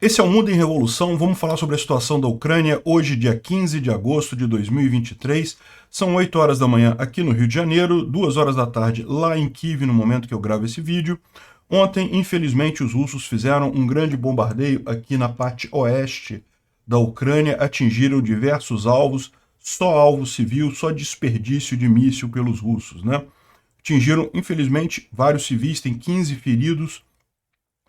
Esse é o Mundo em Revolução. Vamos falar sobre a situação da Ucrânia hoje, dia 15 de agosto de 2023. São 8 horas da manhã aqui no Rio de Janeiro, 2 horas da tarde lá em Kiev, no momento que eu gravo esse vídeo. Ontem, infelizmente, os russos fizeram um grande bombardeio aqui na parte oeste da Ucrânia, atingiram diversos alvos, só alvo civil, só desperdício de míssil pelos russos, né? Atingiram, infelizmente, vários civis, tem 15 feridos,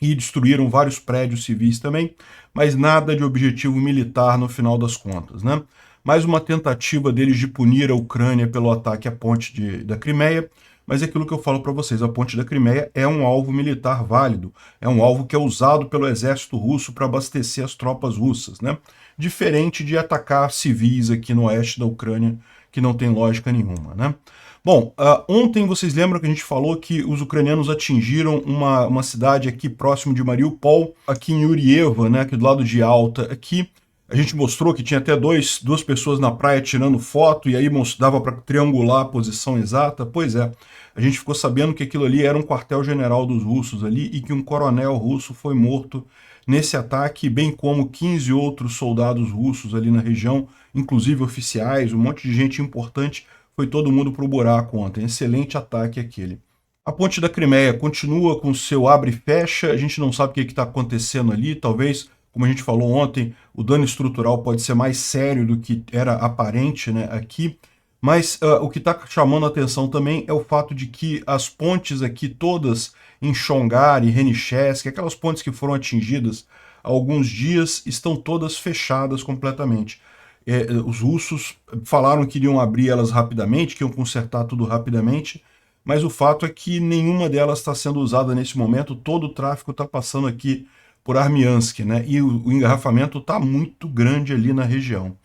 e destruíram vários prédios civis também, mas nada de objetivo militar no final das contas, né? Mais uma tentativa deles de punir a Ucrânia pelo ataque à ponte da Crimeia, mas é aquilo que eu falo para vocês, a ponte da Crimeia é um alvo militar válido, é um alvo que é usado pelo exército russo para abastecer as tropas russas, né? Diferente de atacar civis aqui no oeste da Ucrânia, que não tem lógica nenhuma, né? Bom, ontem vocês lembram que a gente falou que os ucranianos atingiram uma cidade aqui próximo de Mariupol, aqui em Yurieva, né, aqui do lado de Alta, aqui. A gente mostrou que tinha até duas pessoas na praia tirando foto, e aí dava para triangular a posição exata. Pois é, a gente ficou sabendo que aquilo ali era um quartel-general dos russos ali, e que um coronel russo foi morto nesse ataque, bem como 15 outros soldados russos ali na região, inclusive oficiais, um monte de gente importante. Foi todo mundo pro buraco ontem. Excelente ataque aquele. A ponte da Crimeia continua com seu abre e fecha, a gente não sabe o que está acontecendo ali, talvez, como a gente falou ontem, o dano estrutural pode ser mais sério do que era aparente, né, aqui, mas o que está chamando a atenção também é o fato de que as pontes aqui todas em Chongar e Renichesk, aquelas pontes que foram atingidas há alguns dias, estão todas fechadas completamente. Os russos falaram que iriam abrir elas rapidamente, que iam consertar tudo rapidamente, mas o fato é que nenhuma delas está sendo usada nesse momento, todo o tráfego está passando aqui por Armiansk, né? E o engarrafamento está muito grande ali na região.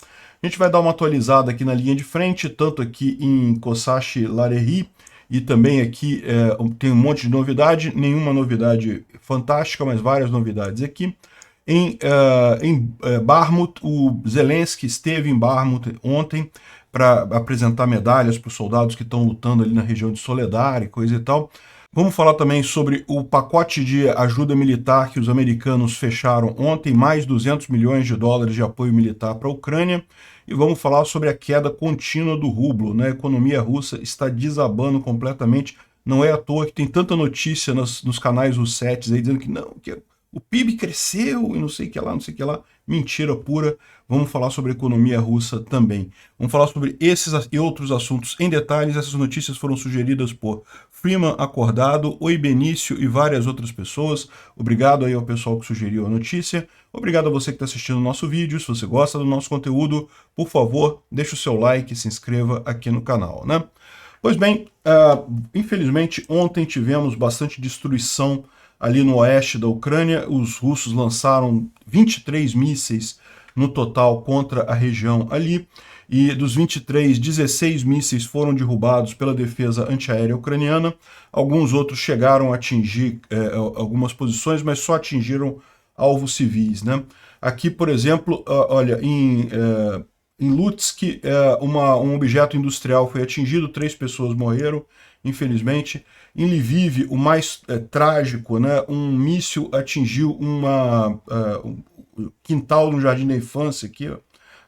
A gente vai dar uma atualizada aqui na linha de frente, tanto aqui em Kosachi Larehi, e também aqui tem um monte de novidade, nenhuma novidade fantástica, mas várias novidades aqui. Em Bakhmut, o Zelensky esteve em Bakhmut ontem para apresentar medalhas para os soldados que estão lutando ali na região de Soledar e coisa e tal. Vamos falar também sobre o pacote de ajuda militar que os americanos fecharam ontem, mais 200 milhões de dólares de apoio militar para a Ucrânia. E vamos falar sobre a queda contínua do rublo, né? A economia russa está desabando completamente. Não é à toa que tem tanta notícia nos canais russetes aí dizendo que não, que o PIB cresceu e não sei o que lá, não sei o que lá. Mentira pura. Vamos falar sobre a economia russa também. Vamos falar sobre esses e outros assuntos em detalhes. Essas notícias foram sugeridas por Freeman Acordado, Oi Benício e várias outras pessoas. Obrigado aí ao pessoal que sugeriu a notícia. Obrigado a você que está assistindo o nosso vídeo. Se você gosta do nosso conteúdo, por favor, deixe o seu like e se inscreva aqui no canal, né? Pois bem, infelizmente ontem tivemos bastante destruição ali no oeste da Ucrânia. Os russos lançaram 23 mísseis no total contra a região ali, e dos 23, 16 mísseis foram derrubados pela defesa antiaérea ucraniana. Alguns outros chegaram a atingir algumas posições, mas só atingiram alvos civis, né? Aqui, por exemplo, olha, em Lutsk, um objeto industrial foi atingido, 3 pessoas morreram, infelizmente. Em Lviv, o mais trágico, né, um míssil atingiu um quintal no jardim da infância aqui, ó.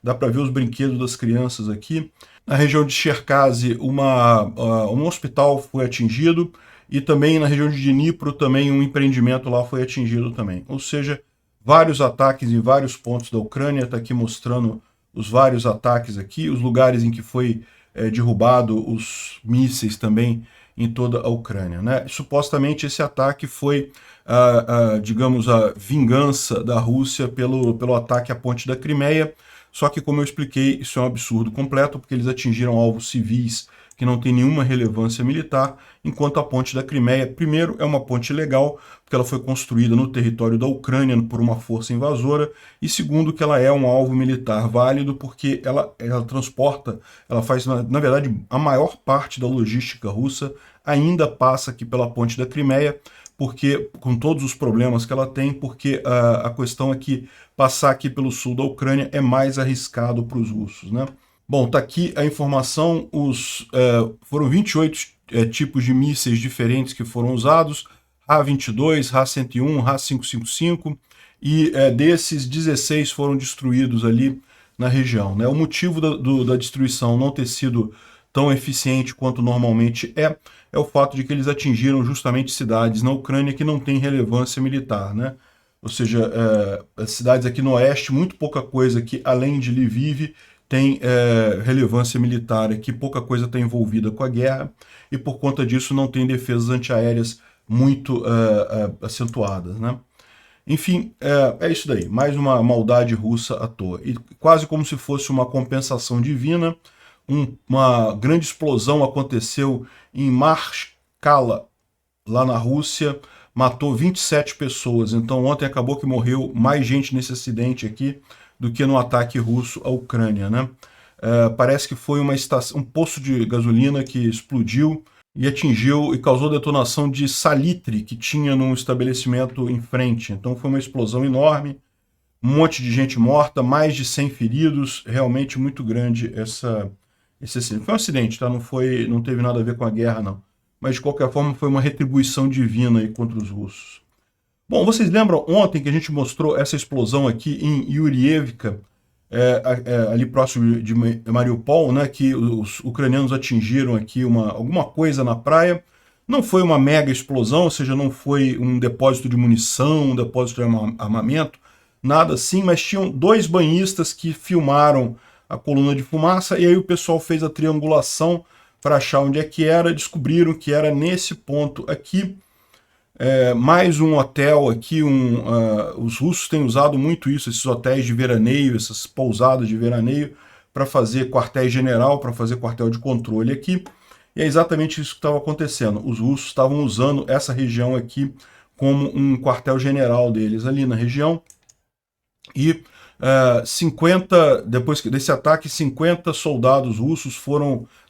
Dá para ver os brinquedos das crianças aqui. Na região de Cherkasy, um hospital foi atingido, e também na região de Dnipro, também um empreendimento lá foi atingido também. Ou seja, vários ataques em vários pontos da Ucrânia. Está aqui mostrando os vários ataques aqui, os lugares em que foi derrubado os mísseis também em toda a Ucrânia, né? Supostamente esse ataque foi, digamos, a vingança da Rússia pelo ataque à ponte da Crimeia, só que, como eu expliquei, isso é um absurdo completo, porque eles atingiram alvos civis que não tem nenhuma relevância militar, enquanto a ponte da Crimeia, primeiro, é uma ponte legal, porque ela foi construída no território da Ucrânia por uma força invasora, e segundo, que ela é um alvo militar válido, porque ela transporta, ela faz, na verdade, a maior parte da logística russa ainda passa aqui pela ponte da Crimeia, porque com todos os problemas que ela tem, porque a questão é que passar aqui pelo sul da Ucrânia é mais arriscado para os russos, né? Bom, tá aqui a informação, foram 28 tipos de mísseis diferentes que foram usados, Ra-22, Ra-101, Ra-555, e desses 16 foram destruídos ali na região, né? O motivo da destruição não ter sido tão eficiente quanto normalmente é o fato de que eles atingiram justamente cidades na Ucrânia que não têm relevância militar, né? Ou seja, as cidades aqui no oeste, muito pouca coisa que, além de Lviv, tem relevância militar aqui, pouca coisa está envolvida com a guerra, e por conta disso não tem defesas antiaéreas muito acentuadas, né? Enfim, é isso daí, mais uma maldade russa à toa. E quase como se fosse uma compensação divina, uma grande explosão aconteceu em Marskala, lá na Rússia, matou 27 pessoas. Então ontem acabou que morreu mais gente nesse acidente aqui do que no ataque russo à Ucrânia, né? Parece que foi um poço de gasolina que explodiu e atingiu e causou detonação de salitre que tinha num estabelecimento em frente. Então foi uma explosão enorme, um monte de gente morta, mais de 100 feridos, realmente muito grande esse acidente. Foi um acidente, tá? Não teve nada a ver com a guerra, não. Mas de qualquer forma foi uma retribuição divina aí contra os russos. Bom, vocês lembram ontem que a gente mostrou essa explosão aqui em Yurievka, ali próximo de Mariupol, né, que os ucranianos atingiram aqui alguma coisa na praia. Não foi uma mega explosão, ou seja, não foi um depósito de munição, um depósito de armamento, nada assim, mas tinham 2 banhistas que filmaram a coluna de fumaça, e aí o pessoal fez a triangulação para achar onde é que era, descobriram que era nesse ponto aqui. Mais um hotel aqui, os russos têm usado muito isso, esses hotéis de veraneio, essas pousadas de veraneio, para fazer quartel-general, para fazer quartel de controle aqui. E é exatamente isso que estava acontecendo. Os russos estavam usando essa região aqui como um quartel-general deles ali na região. E 50, depois desse ataque, 50 soldados russos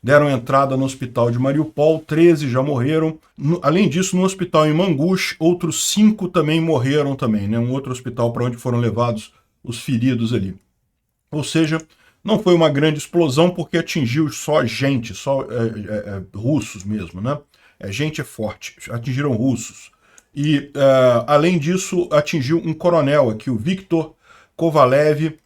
deram entrada no hospital de Mariupol, 13 já morreram. Além disso, no hospital em Mangush, outros 5 também morreram também, né? Um outro hospital para onde foram levados os feridos ali. Ou seja, não foi uma grande explosão porque atingiu só gente, só russos mesmo, né? Gente é forte, atingiram russos. E, além disso, atingiu um coronel aqui, o Viktor Kovalev,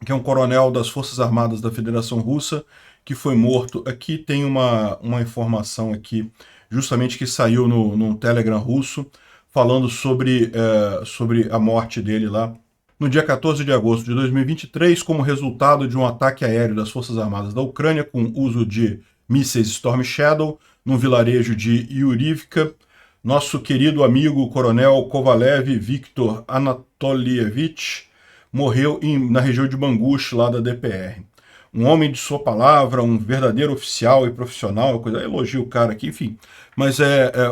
que é um coronel das Forças Armadas da Federação Russa, que foi morto. Aqui tem uma informação aqui, justamente que saiu no Telegram russo, falando sobre a morte dele lá, no dia 14 de agosto de 2023, como resultado de um ataque aéreo das Forças Armadas da Ucrânia com uso de mísseis Storm Shadow, no vilarejo de Yurivka. Nosso querido amigo coronel Kovalev Viktor Anatolievich morreu na região de Mangush, lá da DPR. Um homem de sua palavra, um verdadeiro oficial e profissional, elogio o cara aqui, enfim. Mas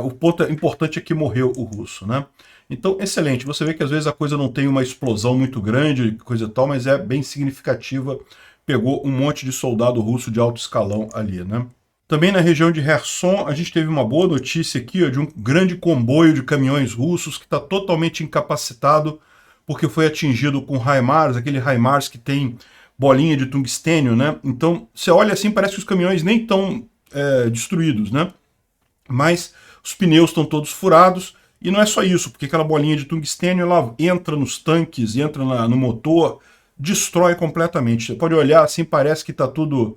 o ponto importante é que morreu o russo, né? Então, excelente. Você vê que às vezes a coisa não tem uma explosão muito grande, coisa e tal, mas é bem significativa. Pegou um monte de soldado russo de alto escalão ali, né? Também na região de Kherson, a gente teve uma boa notícia aqui, de um grande comboio de caminhões russos que está totalmente incapacitado porque foi atingido com HIMARS, aquele HIMARS que tem bolinha de tungstênio, né? Então, você olha assim, parece que os caminhões nem estão destruídos, né? Mas os pneus estão todos furados, e não é só isso, porque aquela bolinha de tungstênio, ela entra nos tanques, entra no motor, destrói completamente. Você pode olhar assim, parece que está tudo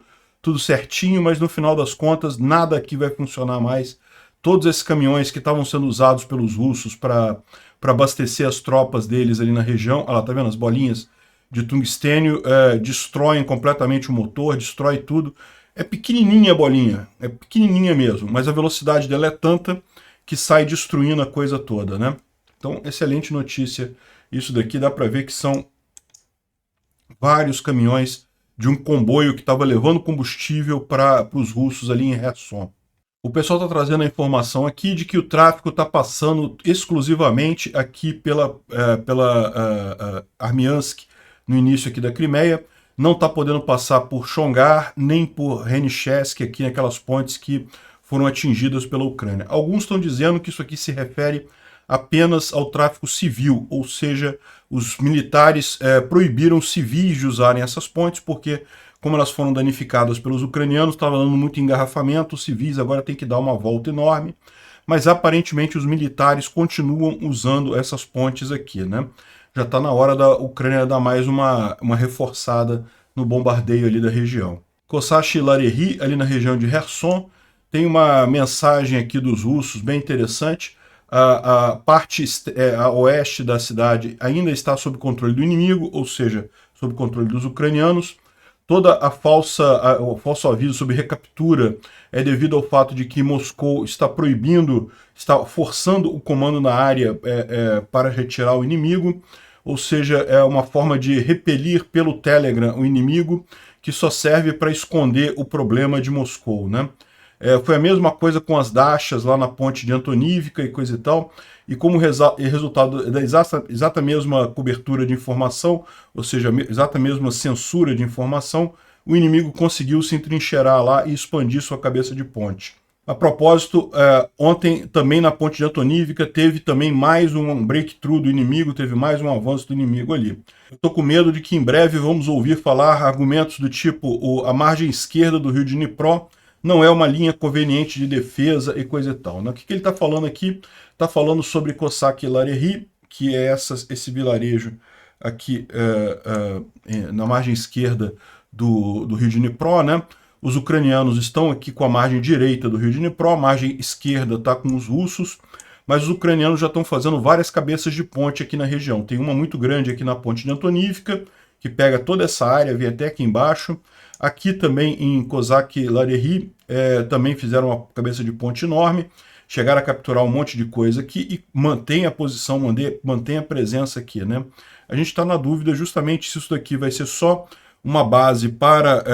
certinho, mas no final das contas, nada aqui vai funcionar mais. Todos esses caminhões que estavam sendo usados pelos russos para abastecer as tropas deles ali na região, olha lá, tá vendo as bolinhas de tungstênio, destroem completamente o motor, destrói tudo. É pequenininha a bolinha, é pequenininha mesmo, mas a velocidade dela é tanta que sai destruindo a coisa toda, né? Então, excelente notícia. Isso daqui dá para ver que são vários caminhões de um comboio que estava levando combustível para os russos ali em Kherson. O pessoal está trazendo a informação aqui de que o tráfego está passando exclusivamente aqui pela Armiansk, no início aqui da Crimeia. Não está podendo passar por Chongar, nem por Renichesk, aqui naquelas pontes que foram atingidas pela Ucrânia. Alguns estão dizendo que isso aqui se refere apenas ao tráfego civil, ou seja, os militares proibiram civis de usarem essas pontes, porque como elas foram danificadas pelos ucranianos, estava dando muito engarrafamento, os civis agora têm que dar uma volta enorme, mas aparentemente os militares continuam usando essas pontes aqui, né? já está na hora da Ucrânia dar mais uma reforçada no bombardeio ali da região. Kosachi Larehi, ali na região de Kherson, tem uma mensagem aqui dos russos bem interessante. A parte a oeste da cidade ainda está sob controle do inimigo, ou seja, sob controle dos ucranianos. Toda o falso aviso sobre recaptura é devido ao fato de que Moscou está proibindo, está forçando o comando na área para retirar o inimigo, ou seja, é uma forma de repelir pelo Telegram o inimigo, que só serve para esconder o problema de Moscou, né? Foi a mesma coisa com as dachas lá na ponte de Antonivka e coisa e tal, e como resultado da exata mesma cobertura de informação, ou seja, exata mesma censura de informação, o inimigo conseguiu se entrincheirar lá e expandir sua cabeça de ponte. A propósito, ontem também na ponte de Antonivka teve também mais um breakthrough do inimigo, teve mais um avanço do inimigo ali. Eu estou com medo de que em breve vamos ouvir falar argumentos do tipo a margem esquerda do rio de Dnipro não é uma linha conveniente de defesa e coisa e tal. Né? O que ele está falando aqui? Está falando sobre Kosachi Larehi, que é esse vilarejo aqui na margem esquerda do rio de Dnipro, né? Os ucranianos estão aqui com a margem direita do rio de Dnipro, a margem esquerda está com os russos, mas os ucranianos já estão fazendo várias cabeças de ponte aqui na região. Tem uma muito grande aqui na ponte de Antonivka, que pega toda essa área, vem até aqui embaixo. Aqui também em Kosachi Larehi, também fizeram uma cabeça de ponte enorme, chegaram a capturar um monte de coisa aqui e mantém a posição, mantém a presença aqui, né? A gente está na dúvida justamente se isso daqui vai ser só uma base para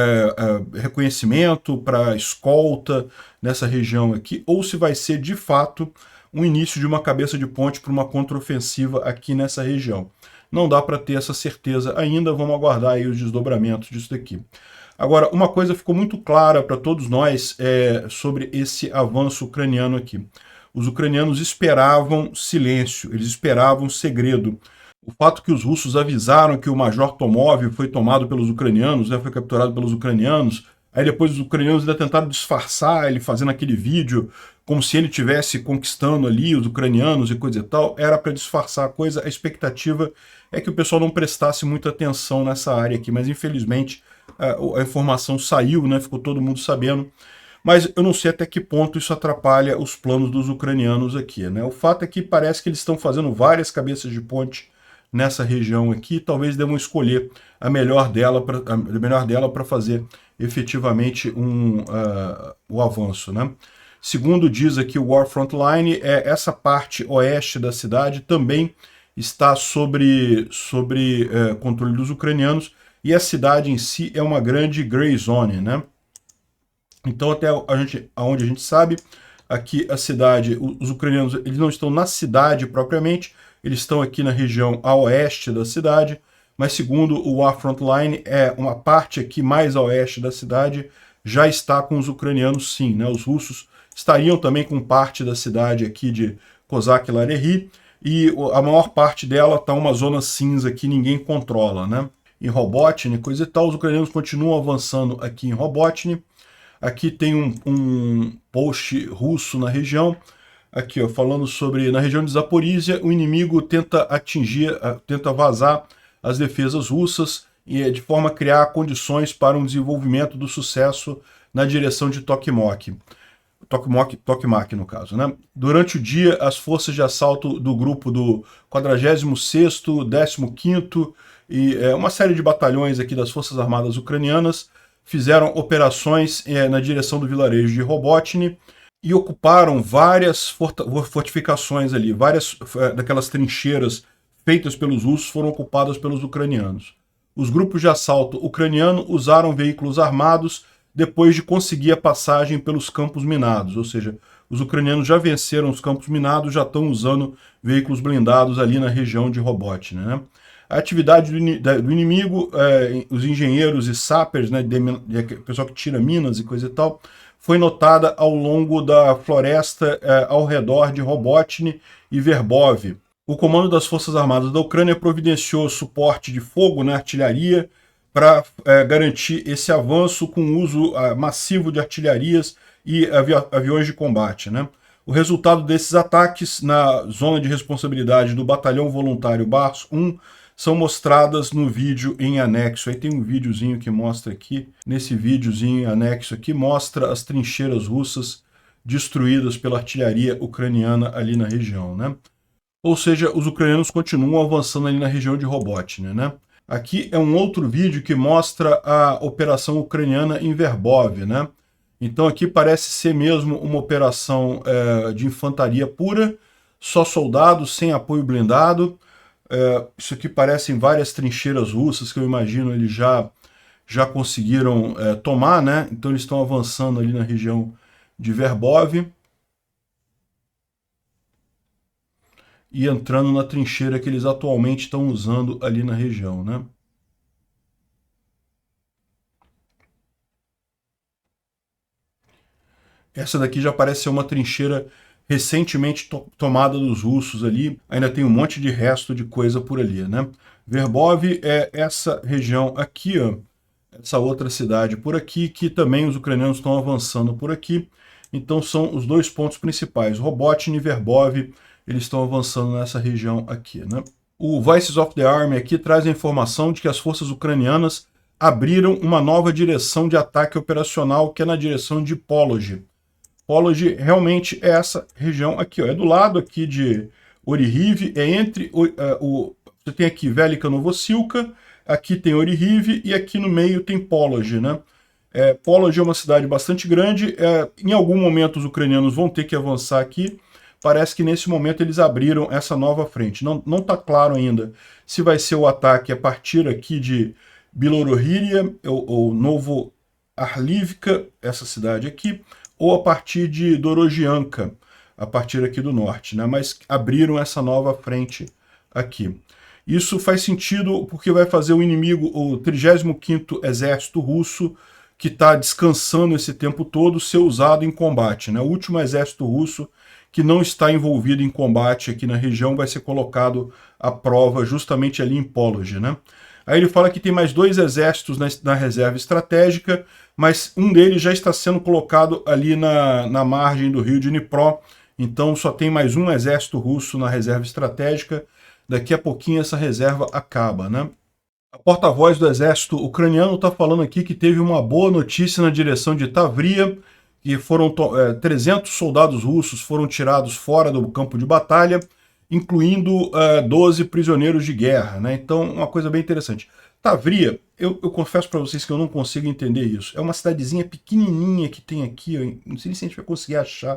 reconhecimento, para escolta nessa região aqui, ou se vai ser de fato um início de uma cabeça de ponte para uma contraofensiva aqui nessa região. Não dá para ter essa certeza ainda, vamos aguardar aí os desdobramentos disso daqui. Agora, uma coisa ficou muito clara para todos nós sobre esse avanço ucraniano aqui. Os ucranianos esperavam silêncio, eles esperavam segredo. O fato que os russos avisaram que o Major Tomov foi tomado pelos ucranianos, né, foi capturado pelos ucranianos, aí depois os ucranianos ainda tentaram disfarçar ele fazendo aquele vídeo como se ele estivesse conquistando ali os ucranianos e coisa e tal, era para disfarçar a coisa. A expectativa é que o pessoal não prestasse muita atenção nessa área aqui, mas infelizmente a informação saiu, né, ficou todo mundo sabendo. Mas eu não sei até que ponto isso atrapalha os planos dos ucranianos aqui, né? O fato é que parece que eles estão fazendo várias cabeças de ponte nessa região aqui, talvez devam escolher a melhor dela para fazer efetivamente o avanço, né? Segundo diz aqui o War Frontline, essa parte oeste da cidade também está sobre controle dos ucranianos, e a cidade em si é uma grande grey zone, né? Então até aonde a gente sabe, aqui a cidade, os ucranianos eles não estão na cidade propriamente, eles estão aqui na região a oeste da cidade, mas segundo o War Frontline, uma parte aqui mais a oeste da cidade já está com os ucranianos sim, né? Os russos estariam também com parte da cidade aqui de Kosachi Larehi, e a maior parte dela está uma zona cinza que ninguém controla, né? Em Robotny, coisa e tal, os ucranianos continuam avançando aqui em Robotny. Aqui tem um post russo na região, aqui ó, falando sobre, na região de Zaporizhia, o inimigo tenta vazar as defesas russas e de forma a criar condições para um desenvolvimento do sucesso na direção de Tokmak, no caso, né? Durante o dia, as forças de assalto do grupo do 46º, 15º e uma série de batalhões aqui das Forças Armadas Ucranianas fizeram operações na direção do vilarejo de Robotny e ocuparam várias fortificações ali, várias daquelas trincheiras feitas pelos russos foram ocupadas pelos ucranianos. Os grupos de assalto ucraniano usaram veículos armados depois de conseguir a passagem pelos campos minados, ou seja, os ucranianos já venceram os campos minados, já estão usando veículos blindados ali na região de Robotny, né? A atividade do inimigo, os engenheiros e sappers, né, pessoal que tira minas e coisa e tal, foi notada ao longo da floresta ao redor de Robotny e Verbov. O comando das Forças Armadas da Ucrânia providenciou suporte de fogo na artilharia para garantir esse avanço com o uso massivo de artilharias e aviões de combate, né? O resultado desses ataques na zona de responsabilidade do Batalhão Voluntário Bars 1 são mostradas no vídeo em anexo. Aí tem um videozinho que mostra aqui, nesse videozinho em anexo aqui, mostra as trincheiras russas destruídas pela artilharia ucraniana ali na região, né? Ou seja, os ucranianos continuam avançando ali na região de Robotnia, né? Aqui é um outro vídeo que mostra a operação ucraniana em Verbov, né? Então aqui parece ser mesmo uma operação de infantaria pura, só soldados, sem apoio blindado. Isso aqui parecem várias trincheiras russas que eu imagino eles já conseguiram tomar, né? Então eles estão avançando ali na região de Verbov e entrando na trincheira que eles atualmente estão usando ali na região, né? Essa daqui já parece ser uma trincheira recentemente tomada dos russos ali. Ainda tem um monte de resto de coisa por ali, né? Verbov é essa região aqui, ó. Essa outra cidade por aqui, que também os ucranianos estão avançando por aqui. Então são os dois pontos principais. Robotnia e Verbov, eles estão avançando nessa região aqui, né? O Voices of the Army aqui traz a informação de que as forças ucranianas abriram uma nova direção de ataque operacional, que é na direção de Pology. Pology realmente é essa região aqui, ó, é do lado aqui de Orihiv, é entre você tem aqui Velika Novosilka, aqui tem Orihiv e aqui no meio tem Pology, né? Pology é uma cidade bastante grande, em algum momento os ucranianos vão ter que avançar aqui, parece que nesse momento eles abriram essa nova frente. Não está claro ainda se vai ser o ataque a partir aqui de Bilorohiria ou Novo Arlivka, essa cidade aqui, ou a partir de Dorogianka, a partir aqui do norte, né? Mas abriram essa nova frente aqui. Isso faz sentido porque vai fazer o inimigo, o 35º Exército Russo, que está descansando esse tempo todo, ser usado em combate, né? O último exército russo que não está envolvido em combate aqui na região vai ser colocado à prova justamente ali em Pology, né? Aí ele fala que tem mais 2 exércitos na reserva estratégica, mas um deles já está sendo colocado ali na margem do rio de Dnipro, então só tem mais um exército russo na reserva estratégica. Daqui a pouquinho essa reserva acaba, né? A porta-voz do exército ucraniano está falando aqui que teve uma boa notícia na direção de Tavria, que foram 300 soldados russos foram tirados fora do campo de batalha, incluindo 12 prisioneiros de guerra, né? Então, uma coisa bem interessante. Tavria, eu confesso para vocês que eu não consigo entender isso. É uma cidadezinha pequenininha que tem aqui, não sei se a gente vai conseguir achar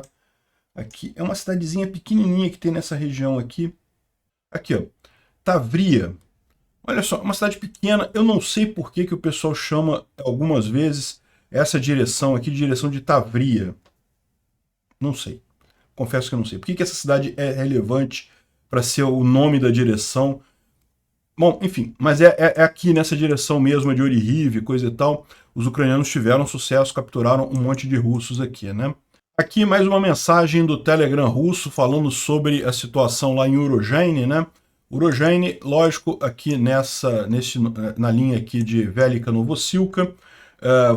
aqui. É uma cidadezinha pequenininha que tem nessa região aqui. Aqui, ó. Tavria. Olha só, uma cidade pequena. Eu não sei por que o pessoal chama algumas vezes essa direção aqui de direção de Tavria. Não sei. Confesso que eu não sei. Por que essa cidade é relevante para ser o nome da direção? Bom, enfim, mas é aqui nessa direção mesmo, de Orihiv, coisa e tal. Os ucranianos tiveram sucesso, capturaram um monte de russos aqui, né? Aqui mais uma mensagem do Telegram russo falando sobre a situação lá em Urozhaine, né? Urozhaine, lógico, aqui na linha aqui de Velika Novosilka,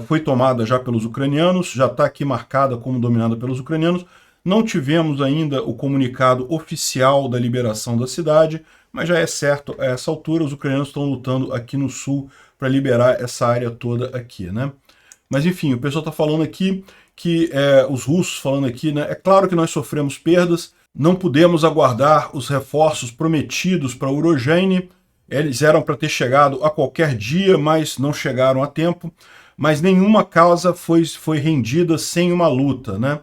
foi tomada já pelos ucranianos, já está aqui marcada como dominada pelos ucranianos. Não tivemos ainda o comunicado oficial da liberação da cidade, mas já é certo, a essa altura os ucranianos estão lutando aqui no sul para liberar essa área toda aqui, né? Mas enfim, o pessoal está falando aqui que os russos falando aqui, né? É claro que nós sofremos perdas, não pudemos aguardar os reforços prometidos para Urozhaine, eles eram para ter chegado a qualquer dia, mas não chegaram a tempo, mas nenhuma causa foi rendida sem uma luta, né?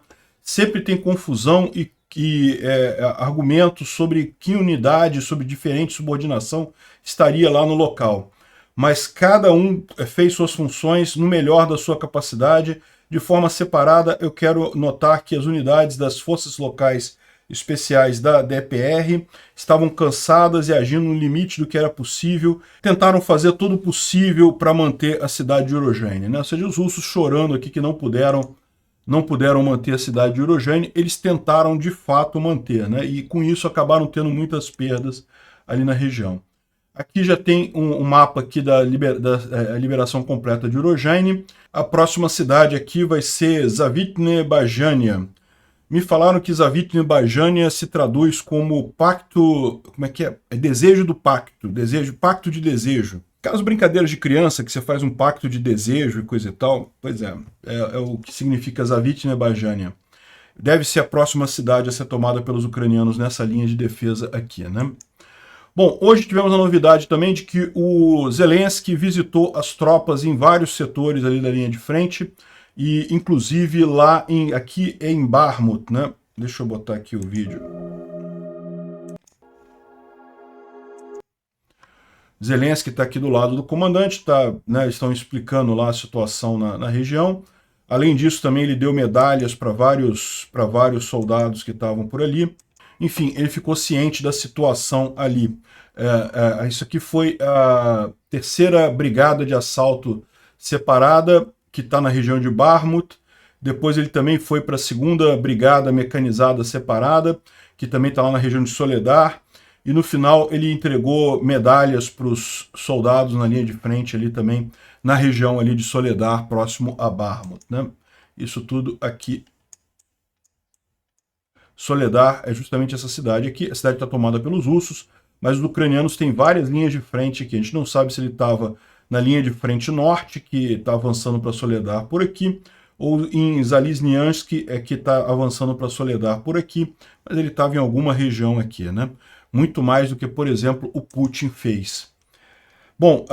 Sempre tem confusão e argumentos sobre que unidade, sobre diferente subordinação estaria lá no local. Mas cada um fez suas funções no melhor da sua capacidade. De forma separada, eu quero notar que as unidades das forças locais especiais da DPR estavam cansadas e agindo no limite do que era possível. Tentaram fazer todo o possível para manter a cidade de Urozhaine, né? Ou seja, os russos chorando aqui que não puderam manter a cidade de Urozhaine, eles tentaram de fato manter, né? E com isso acabaram tendo muitas perdas ali na região. Aqui já tem um mapa aqui da liberação completa de Urozhaine. A próxima cidade aqui vai ser Zavitne Bajania. Me falaram que Zavitne Bajania se traduz como pacto, como é que é? É desejo do pacto, desejo, pacto de desejo. Aquelas brincadeiras de criança que você faz um pacto de desejo e coisa e tal, pois é o que significa Zavitne Bajania. Deve ser a próxima cidade a ser tomada pelos ucranianos nessa linha de defesa aqui, né? Bom, hoje tivemos a novidade também de que o Zelensky visitou as tropas em vários setores ali da linha de frente, e inclusive lá aqui em Bakhmut, né? Deixa eu botar aqui o vídeo. Zelensky está aqui do lado do comandante, né, estão explicando lá a situação na região. Além disso, também ele deu medalhas para vários soldados que estavam por ali. Enfim, ele ficou ciente da situação ali. Isso aqui foi a terceira brigada de assalto separada, que está na região de Bakhmut. Depois ele também foi para a segunda brigada mecanizada separada, que também está lá na região de Soledar. E no final ele entregou medalhas para os soldados na linha de frente ali também, na região ali de Soledar, próximo a Bakhmut, né? Isso tudo aqui. Soledar é justamente essa cidade aqui. A cidade está tomada pelos russos, mas os ucranianos têm várias linhas de frente aqui. A gente não sabe se ele estava na linha de frente norte, que está avançando para Soledar por aqui, ou em Zalizniansk, que está avançando para Soledar por aqui, mas ele estava em alguma região aqui, né? Muito mais do que, por exemplo, o Putin fez. Bom,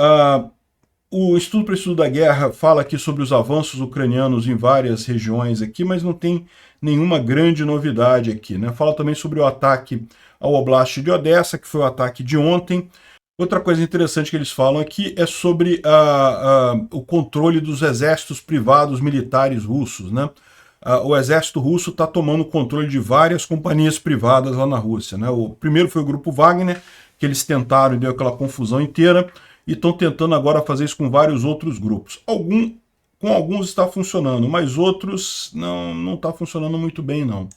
o Estudo para o Estudo da Guerra fala aqui sobre os avanços ucranianos em várias regiões aqui, mas não tem nenhuma grande novidade aqui, né? Fala também sobre o ataque ao Oblast de Odessa, que foi o ataque de ontem. Outra coisa interessante que eles falam aqui é sobre o controle dos exércitos privados militares russos, né? O exército russo está tomando controle de várias companhias privadas lá na Rússia, né? O primeiro foi o grupo Wagner, que eles tentaram e deu aquela confusão inteira, e estão tentando agora fazer isso com vários outros grupos. Com alguns está funcionando, mas outros não está funcionando muito bem, não.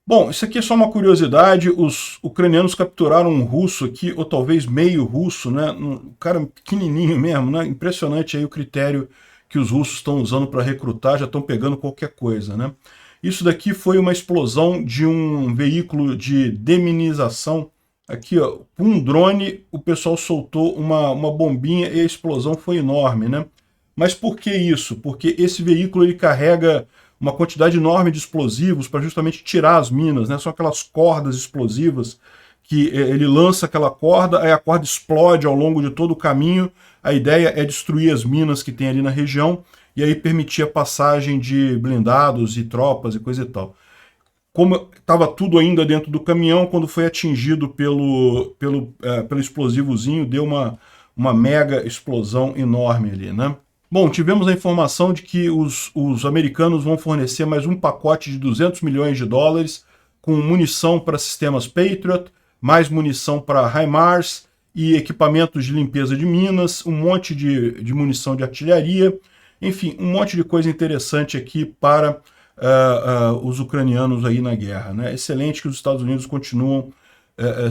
Bom, isso aqui é só uma curiosidade. Os ucranianos capturaram um russo aqui, ou talvez meio russo, né? Um cara pequenininho mesmo, né? Impressionante aí o critério que os russos estão usando para recrutar, já estão pegando qualquer coisa, né? Isso daqui foi uma explosão de um veículo de deminização. Aqui, ó, com um drone, o pessoal soltou uma bombinha e a explosão foi enorme, né? Mas por que isso? Porque esse veículo ele carrega uma quantidade enorme de explosivos para justamente tirar as minas, né? São aquelas cordas explosivas que ele lança aquela corda, aí a corda explode ao longo de todo o caminho. A ideia é destruir as minas que tem ali na região e aí permitir a passagem de blindados e tropas e coisa e tal. Como estava tudo ainda dentro do caminhão, quando foi atingido pelo explosivozinho, deu uma mega explosão enorme ali, né? Bom, tivemos a informação de que os americanos vão fornecer mais um pacote de 200 milhões de dólares com munição para sistemas Patriot, mais munição para HIMARS e equipamentos de limpeza de minas, um monte de munição de artilharia, enfim, um monte de coisa interessante aqui para os ucranianos aí na guerra, né? Excelente que os Estados Unidos continuam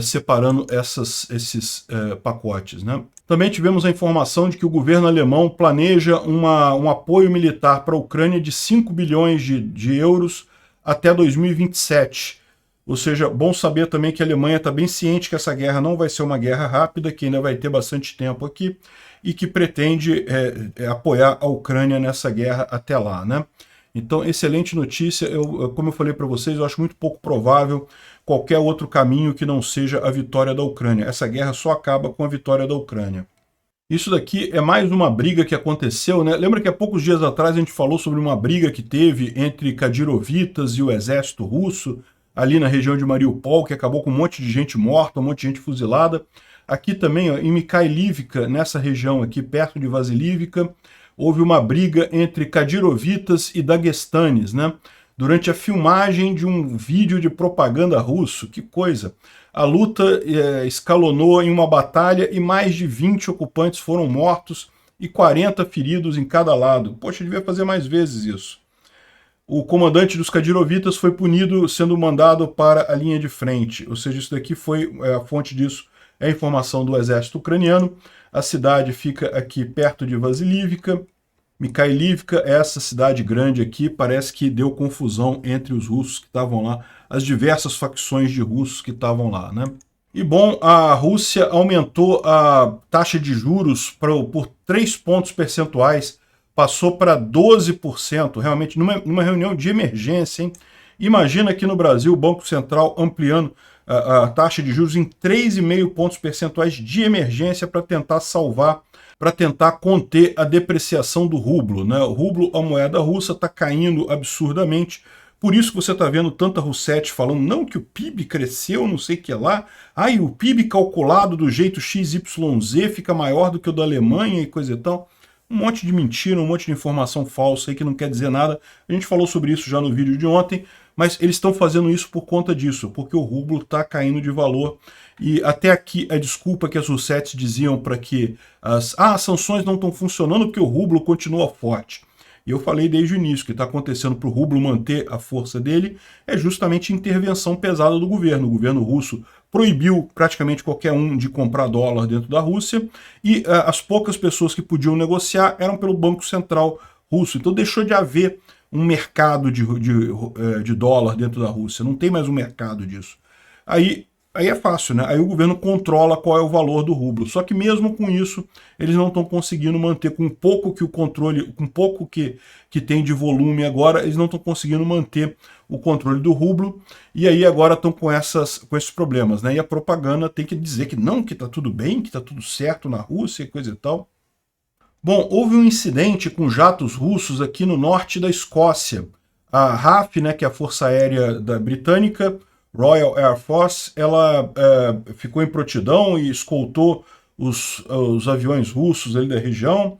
separando esses pacotes, né? Também tivemos a informação de que o governo alemão planeja um apoio militar para a Ucrânia de 5 bilhões de euros até 2027. Ou seja, bom saber também que a Alemanha está bem ciente que essa guerra não vai ser uma guerra rápida, que ainda vai ter bastante tempo aqui, e que pretende apoiar a Ucrânia nessa guerra até lá, né? Então, excelente notícia. Como eu falei para vocês, eu acho muito pouco provável qualquer outro caminho que não seja a vitória da Ucrânia. Essa guerra só acaba com a vitória da Ucrânia. Isso daqui é mais uma briga que aconteceu, né? Lembra que há poucos dias atrás a gente falou sobre uma briga que teve entre Kadyrovitas e o exército russo, ali na região de Mariupol, que acabou com um monte de gente morta, um monte de gente fuzilada. Aqui também, ó, em Mikhailivka, nessa região aqui, perto de Vasilivka, houve uma briga entre Kadyrovitas e Dagestanes, né? Durante a filmagem de um vídeo de propaganda russo. Que coisa! A luta escalonou em uma batalha e mais de 20 ocupantes foram mortos e 40 feridos em cada lado. Poxa, devia fazer mais vezes isso. O comandante dos Kadyrovitas foi punido, sendo mandado para a linha de frente. Ou seja, isso daqui foi a fonte disso, é a informação do exército ucraniano. A cidade fica aqui perto de Vasilivka. Mikhailivka, essa cidade grande aqui, parece que deu confusão entre os russos que estavam lá, as diversas facções de russos que estavam lá, né? E bom, a Rússia aumentou a taxa de juros por 3 pontos percentuais, passou para 12%, realmente numa reunião de emergência, hein? Imagina aqui no Brasil o Banco Central ampliando a taxa de juros em 3,5 pontos percentuais de emergência para tentar salvar, para tentar conter a depreciação do rublo, né? O rublo, a moeda russa, está caindo absurdamente. Por isso que você está vendo tanta Rousseff falando, não, que o PIB cresceu, não sei o que lá. Ai, o PIB calculado do jeito XYZ fica maior do que o da Alemanha e coisa e tal. Um monte de mentira, um monte de informação falsa aí que não quer dizer nada. A gente falou sobre isso já no vídeo de ontem, mas eles estão fazendo isso por conta disso, porque o rublo está caindo de valor. E até aqui a desculpa que as Rousseff diziam para que as sanções não estão funcionando porque o rublo continua forte. E eu falei desde o início que está acontecendo para o rublo manter a força dele é justamente intervenção pesada do governo. O governo russo proibiu praticamente qualquer um de comprar dólar dentro da Rússia e as poucas pessoas que podiam negociar eram pelo Banco Central russo. Então deixou de haver um mercado de dólar dentro da Rússia. Não tem mais um mercado disso. Aí é fácil, né? Aí o governo controla qual é o valor do rublo. Só que mesmo com isso, eles não estão conseguindo manter, com pouco que o controle, com pouco que tem de volume agora, eles não estão conseguindo manter o controle do rublo. E aí agora estão com esses problemas, né? E a propaganda tem que dizer que não, que está tudo bem, que está tudo certo na Rússia e coisa e tal. Bom, houve um incidente com jatos russos aqui no norte da Escócia. A RAF, né, que é a Força Aérea Britânica, Royal Air Force, ela ficou em prontidão e escoltou os aviões russos ali da região.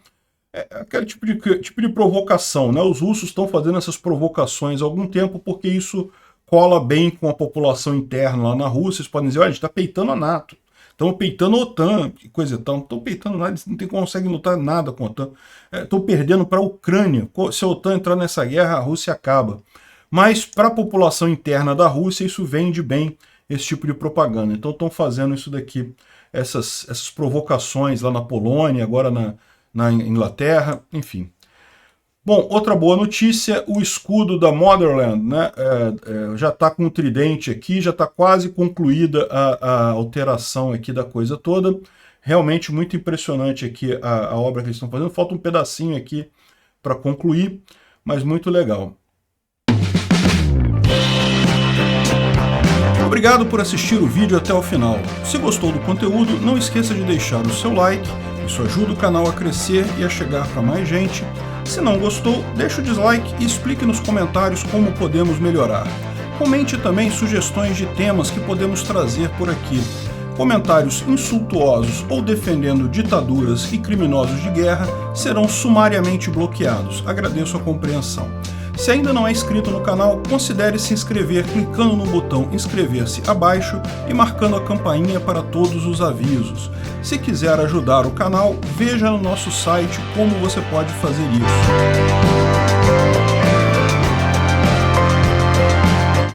É aquele tipo de provocação, né? Os russos estão fazendo essas provocações há algum tempo porque isso cola bem com a população interna lá na Rússia. Eles podem dizer, olha, a gente está peitando a NATO, estão peitando a OTAN, que coisa e tal, não estão peitando nada, eles não conseguem lutar nada com a OTAN. Estão perdendo para a Ucrânia. Se a OTAN entrar nessa guerra, a Rússia acaba. Mas para a população interna da Rússia isso vende bem, esse tipo de propaganda. Então estão fazendo isso daqui, essas provocações lá na Polônia, agora na Inglaterra, enfim. Bom, outra boa notícia, o escudo da Motherland, né, já está com o tridente aqui, já está quase concluída a alteração aqui da coisa toda. Realmente muito impressionante aqui a obra que eles estão fazendo. Falta um pedacinho aqui para concluir, mas muito legal. Obrigado por assistir o vídeo até o final. Se gostou do conteúdo, não esqueça de deixar o seu like, isso ajuda o canal a crescer e a chegar para mais gente. Se não gostou, deixe o dislike e explique nos comentários como podemos melhorar. Comente também sugestões de temas que podemos trazer por aqui. Comentários insultuosos ou defendendo ditaduras e criminosos de guerra serão sumariamente bloqueados. Agradeço a compreensão. Se ainda não é inscrito no canal, considere se inscrever clicando no botão inscrever-se abaixo e marcando a campainha para todos os avisos. Se quiser ajudar o canal, veja no nosso site como você pode fazer isso.